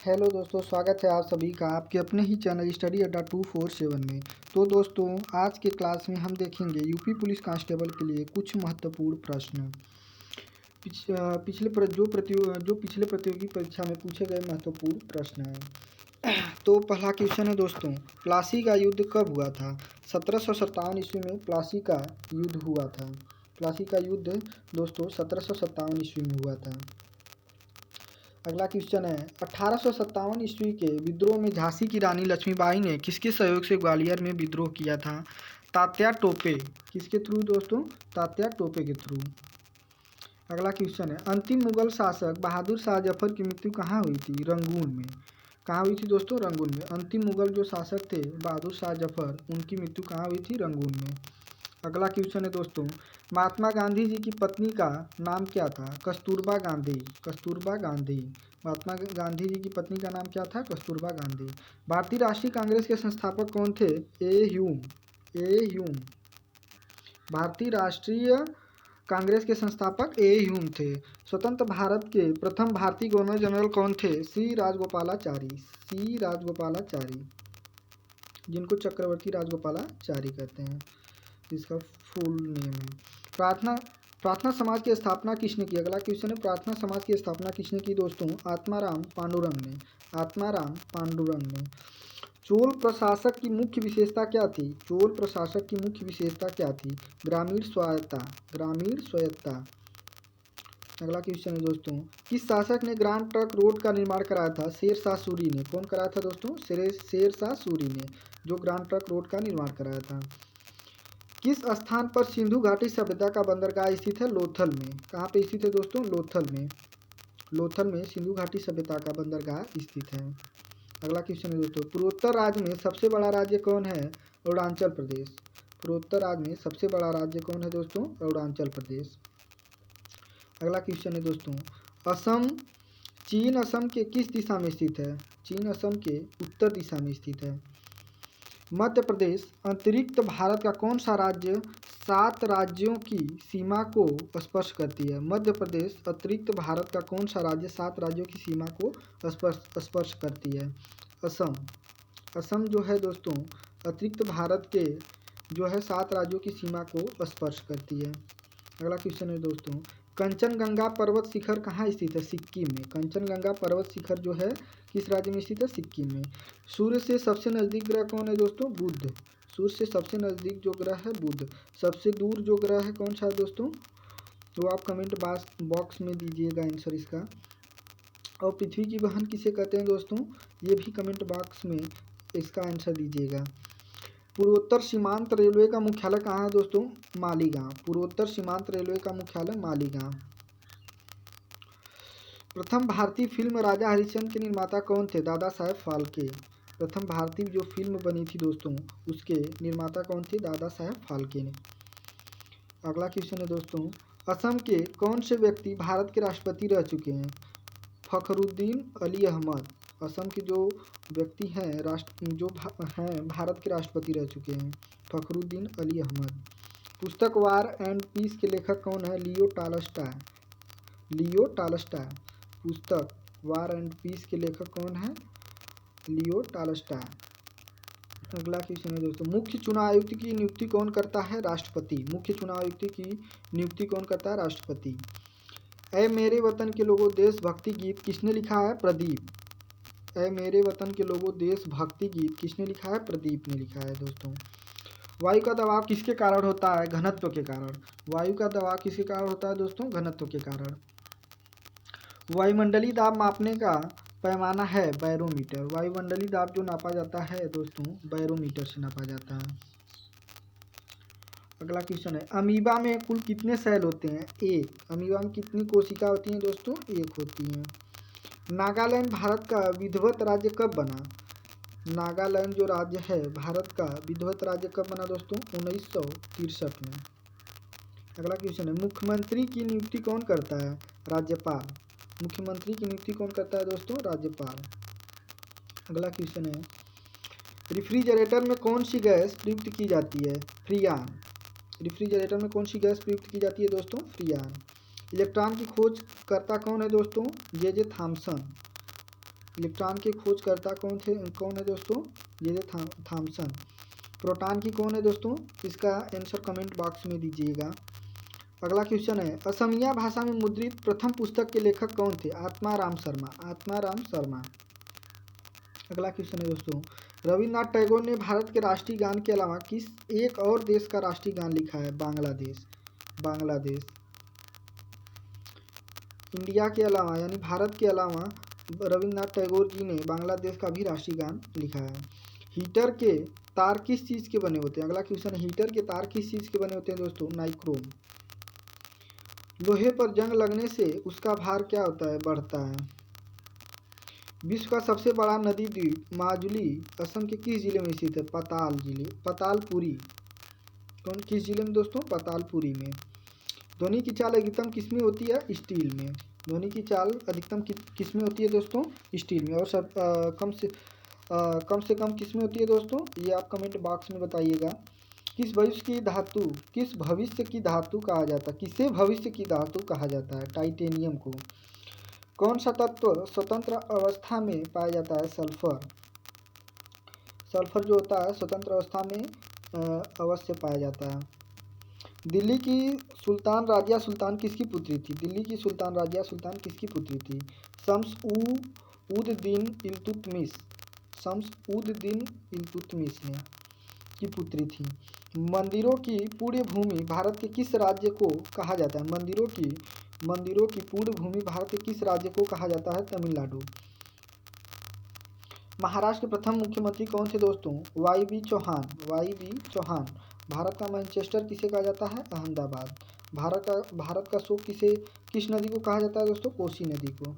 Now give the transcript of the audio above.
Hello दोस्तों, स्वागत है आप सभी का आपके अपने ही चैनल स्टडी अड्डा 247 में। तो दोस्तों, आज के क्लास में हम देखेंगे यूपी पुलिस कांस्टेबल के लिए कुछ महत्वपूर्ण प्रश्न। जो पिछले प्रतियोगी परीक्षा में पूछे गए महत्वपूर्ण प्रश्न हैं। तो पहला क्वेश्चन है दोस्तों, प्लासी का युद्ध कब हुआ था? 1757 ईस्वी में प्लासी का युद्ध हुआ था। प्लासी का युद्ध दोस्तों 1757 ईस्वी में हुआ था। अगला क्वेश्चन है, 1857 ईस्वी के विद्रोह में झांसी की रानी लक्ष्मीबाई ने किसके सहयोग से ग्वालियर में विद्रोह किया था? तात्या टोपे। किसके थ्रू दोस्तों? तात्या टोपे के थ्रू। अगला क्वेश्चन है, अंतिम मुगल शासक बहादुर शाह जफर की मृत्यु कहाँ हुई थी? रंगून में। कहाँ हुई थी दोस्तों? रंगून में। अंतिम मुगल जो शासक थे बहादुर शाह जफर, उनकी मृत्यु कहाँ हुई थी? रंगून में। अगला क्वेश्चन है दोस्तों, महात्मा गांधी जी की पत्नी का नाम क्या था? कस्तूरबा गांधी। कस्तूरबा गांधी। महात्मा गांधी जी की पत्नी का नाम क्या था? कस्तूरबा गांधी। भारतीय राष्ट्रीय कांग्रेस के संस्थापक कौन थे? ए ह्यूम। ए ह्यूम। भारतीय राष्ट्रीय कांग्रेस के संस्थापक ए ह्यूम थे। स्वतंत्र भारत के प्रथम भारतीय गवर्नर जनरल कौन थे? सी राजगोपालाचारी। सी राजगोपालाचारी, जिनको चक्रवर्ती राजगोपालाचारी कहते हैं, जिसका फुल नेम है। प्रार्थना समाज की स्थापना किसने की? अगला क्वेश्चन है, प्रार्थना समाज की स्थापना किसने की दोस्तों? आत्माराम पांडुरंग ने। आत्माराम पांडुरंग ने। चोल प्रशासक की मुख्य विशेषता क्या थी? चोल प्रशासक की मुख्य विशेषता क्या थी? ग्रामीण स्वायत्ता। ग्रामीण स्वायत्ता। अगला क्वेश्चन है दोस्तों, किस शासक ने ग्रांड ट्रंक रोड का निर्माण कराया था? शेरशाह सूरी ने। कौन कराया था दोस्तों? शेरशाह सूरी ने, जो ग्रांड ट्रंक रोड का निर्माण कराया था। किस स्थान पर सिंधु घाटी सभ्यता का बंदरगाह स्थित है? लोथल में। कहाँ पे स्थित है दोस्तों? लोथल में। लोथल में सिंधु घाटी सभ्यता का बंदरगाह स्थित है। अगला क्वेश्चन है दोस्तों, पूर्वोत्तर राज्य में सबसे बड़ा राज्य कौन है? अरुणाचल प्रदेश। पूर्वोत्तर राज्य में सबसे बड़ा राज्य कौन है दोस्तों? अरुणाचल प्रदेश। अगला क्वेश्चन है दोस्तों, असम। चीन असम के किस दिशा में स्थित है? चीन असम के उत्तर दिशा में स्थित है। मध्य प्रदेश अतिरिक्त भारत का कौन सा राज्य 7 राज्यों की सीमा को स्पर्श करती है? मध्य प्रदेश अतिरिक्त भारत का कौन सा राज्य 7 राज्यों की सीमा को स्पर्श करती है? असम। असम जो है दोस्तों अतिरिक्त भारत के जो है 7 राज्यों की सीमा को स्पर्श करती है। अगला क्वेश्चन है दोस्तों, कंचनजंगा पर्वत शिखर कहाँ स्थित है? सिक्किम में। कंचनजंगा पर्वत शिखर जो है किस राज्य में स्थित है? सिक्किम में। सूर्य से सबसे नज़दीक ग्रह कौन है दोस्तों? बुध। सूर्य से सबसे नज़दीक जो ग्रह है बुध। सबसे दूर जो ग्रह है कौन सा है दोस्तों? तो आप कमेंट बॉक्स में दीजिएगा आंसर इसका। और पृथ्वी की बहन किसे कहते हैं दोस्तों? ये भी कमेंट बॉक्स में इसका आंसर दीजिएगा। पूर्वोत्तर सीमांत रेलवे का मुख्यालय कहाँ है दोस्तों? मालीगांव। पूर्वोत्तर सीमांत रेलवे का मुख्यालय मालीगांव। प्रथम भारतीय फिल्म राजा हरिश्चंद्र के निर्माता कौन थे? दादा साहेब फाल्के। प्रथम भारतीय जो फिल्म बनी थी दोस्तों उसके निर्माता कौन थे? दादा साहेब फाल्के ने। अगला क्वेश्चन है दोस्तों, असम के कौन से व्यक्ति भारत के राष्ट्रपति रह चुके हैं? फखरुद्दीन अली अहमद। असम के जो व्यक्ति हैं हैं भारत के राष्ट्रपति रह चुके हैं, फखरुद्दीन अली अहमद। पुस्तक वार एंड पीस के लेखक कौन है? Leo Tolstoy. Leo Tolstoy. पुस्तक वार एंड पीस के लेखक कौन है? Leo Tolstoy. अगला क्वेश्चन है दोस्तों, मुख्य चुनाव आयुक्त की नियुक्ति कौन करता है? राष्ट्रपति। मुख्य चुनाव आयुक्त की नियुक्ति कौन करता है? राष्ट्रपति। ऐ मेरे वतन के लोगों देशभक्ति गीत किसने लिखा है? प्रदीप। ऐ मेरे वतन के लोगों देशभक्ति गीत किसने लिखा है? प्रदीप ने लिखा है दोस्तों। वायु का दबाव किसके कारण होता है? घनत्व के कारण। वायु का दबाव किसके कारण होता है दोस्तों? घनत्व के कारण। वायुमंडलीय दाब मापने का पैमाना है? बैरोमीटर। वायुमंडलीय दाब जो नापा जाता है दोस्तों बैरोमीटर से नापा जाता है। अगला क्वेश्चन है, अमीबा में कुल कितने सेल होते हैं? 1। अमीबा में कितनी कोशिका होती हैं दोस्तों? 1 होती हैं। नागालैंड भारत का विधिवत राज्य कब बना? नागालैंड जो राज्य है भारत का विधिवत राज्य कब बना दोस्तों? 1963 में। अगला क्वेश्चन है, मुख्यमंत्री की नियुक्ति कौन करता है? राज्यपाल। मुख्यमंत्री की नियुक्ति कौन करता है दोस्तों? राज्यपाल। अगला क्वेश्चन है, रेफ्रिजरेटर में कौन सी गैस प्रयुक्त की जाती है? फ्रियान। रेफ्रिजरेटर में कौन सी गैस प्रयुक्त की जाती है दोस्तों? फ्रियान। इलेक्ट्रॉन की खोज करता कौन है दोस्तों? J Thomson. इलेक्ट्रॉन के खोजकर्ता कौन है दोस्तों? ये थॉमसन। प्रोटॉन की कौन है दोस्तों? इसका आंसर कमेंट बॉक्स में दीजिएगा। अगला क्वेश्चन है, असमिया भाषा में मुद्रित प्रथम पुस्तक के लेखक कौन थे? आत्माराम शर्मा। अगला क्वेश्चन है दोस्तों, रविन्द्रनाथ टैगोर ने भारत के राष्ट्रीय गान के अलावा किस एक और देश का राष्ट्रीय गान लिखा है? बांग्लादेश। इंडिया के अलावा यानी भारत के अलावा रविन्द्रनाथ टैगोर जी ने बांग्लादेश का भी राष्ट्रीय गान लिखा है। हीटर के तार किस चीज़ के बने होते हैं? अगला क्वेश्चन है, हीटर के तार किस चीज़ के बने होते हैं दोस्तों? नाइक्रोम। लोहे पर जंग लगने से उसका भार क्या होता है? बढ़ता है। विश्व का सबसे बड़ा नदी द्वीप माजुली असम के किस जिले में स्थित है? पतालपुरी। किस जिले में दोस्तों? पतालपुरी में। ध्वनि की चाल अधिकतम किस में होती है? स्टील में। ध्वनि की चाल अधिकतम किस में होती है दोस्तों? स्टील में। और कम से कम किस में होती है दोस्तों? ये आप कमेंट बॉक्स में बताइएगा। किस भविष्य की धातु कहा जाता है? किसे भविष्य की धातु कहा जाता है? टाइटेनियम को। कौन सा तत्व स्वतंत्र अवस्था में पाया जाता है? सल्फर जो होता है स्वतंत्र अवस्था में अवश्य पाया जाता है। दिल्ली की सुल्तान राजिया सुल्तान किसकी पुत्री थी? शम्स उद दीन इल्तुतमिश ने की पुत्री थी। मंदिरों की पुण्य भूमि भारत के किस राज्य को कहा जाता है? मंदिरों की पूर्ण भूमि भारत के किस राज्य को कहा जाता है? तमिलनाडु। महाराष्ट्र के प्रथम मुख्यमंत्री कौन थे दोस्तों? Y B Chauhan. भारत का मैनचेस्टर किसे कहा जाता है? अहमदाबाद। भारत का शोक किस नदी को कहा जाता है दोस्तों? कोसी नदी को।